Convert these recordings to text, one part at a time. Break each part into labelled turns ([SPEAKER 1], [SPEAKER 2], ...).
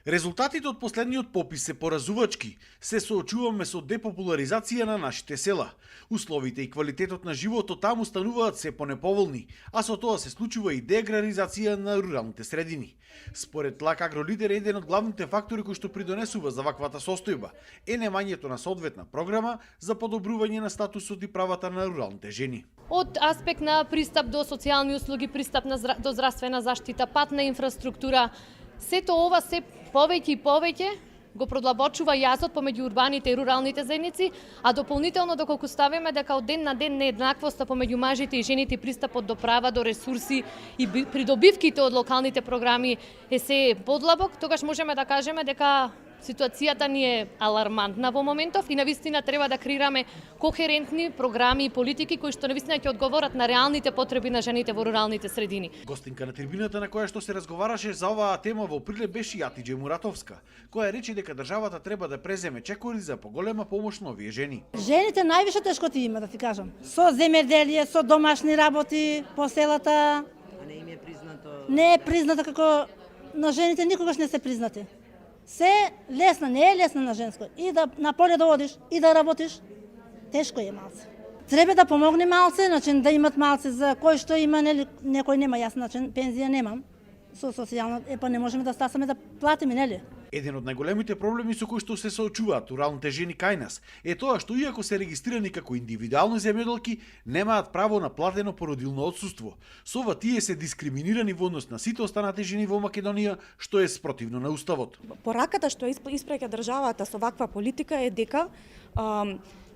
[SPEAKER 1] Резултатите од последниот попис се поразувачки. Се соочуваме со депопуларизација на нашите села. Условите и квалитетот на животот таму стануваат се понеповолни, а со тоа се случува и деаграризација на руралните средини. Според Лак Агролидер, еден од главните фактори кои што придонесува за ваквата состојба е немањето на соодветна програма за подобрување на статусот и правата на руралните жени.
[SPEAKER 2] Од аспект на пристап до социјални услуги, пристап до здравствена заштита, патна инфраструктура, сето ова се повеќе и повеќе го продлабочува јазот помеѓу урбаните и руралните заедници, а дополнително доколку ставиме дека од ден на ден нееднаквоста помеѓу мажите и жените и пристапот до права, до ресурси и придобивките од локалните програми е се подлабок, тогаш можеме да кажеме дека ситуацијата ни е алармантна во моментов и навистина треба да креираме кохерентни програми и политики кои што навистина ќе одговорат на реалните потреби на жените во руралните средини.
[SPEAKER 1] Гостинка на трибината на која што се разговараше за оваа тема во Прилеп беше Јатиџе Муратовска, која рече дека државата треба да преземе чекори за поголема помош на овие жени.
[SPEAKER 3] Жените највише тешкоти има, да ти кажам. Со земјоделие, со домашни работи по селата.
[SPEAKER 4] А не им е признато?
[SPEAKER 3] Не е признато како на жените никогаш не се признати. Се лесно, не е лесно на женско. И да на поле да одиш, и да работиш, тешко е малце. Треба да помогне малце, значи да имат малце за кој што има, нели, некој нема, јас значи пензија немам. Со социјална, па не можеме да стасаме да платиме, нели?
[SPEAKER 1] Еден од најголемите проблеми со кои што се соочуваат руралните жени кај нас е тоа што иако се регистрирани како индивидуални земјоделки, немаат право на платено породилно отсуство. Со ова тие се дискриминирани во однос на сите останати жени во Македонија, што е спротивно на уставот.
[SPEAKER 5] Пораката што испраќа државата со ваква политика е дека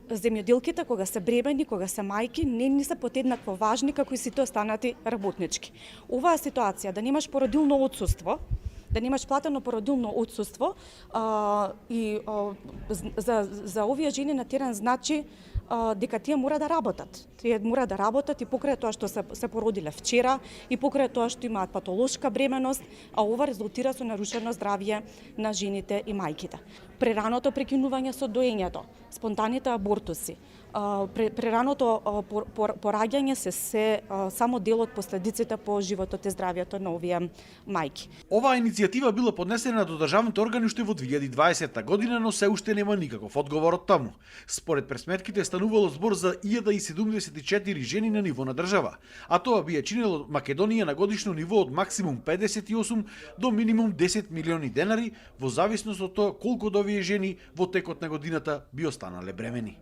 [SPEAKER 5] земјоделките кога се бремени, кога се мајки, не се подеднакво важни како и сите останати работнички. Оваа ситуација да немаш породилно отсуство, да немаш платено породилно отсуство за овие жени на терен значи дека тие мора да работат. Тие мора да работат и покрај тоа што се породиле вчера и покрај тоа што имаат патолошка бременост, а ова резултира со нарушено здравје на жените и мајките. Прераното прекинување со доењето, спонтаните абортуси, прераното пораѓање се само дел од последиците по животот и здравјето на овие мајки.
[SPEAKER 1] Оваа иницијатива била поднесена до државните органи уште во 2020 година, но се уште нема никаков одговор од таму. Според пресметките станувало збор за 1074 жени на ниво на држава, а тоа би ја чинело Македонија на годишно ниво од максимум 58 до минимум 10 милиони денари во зависност од тоа колку од овие жени во текот на годината би останале бремени.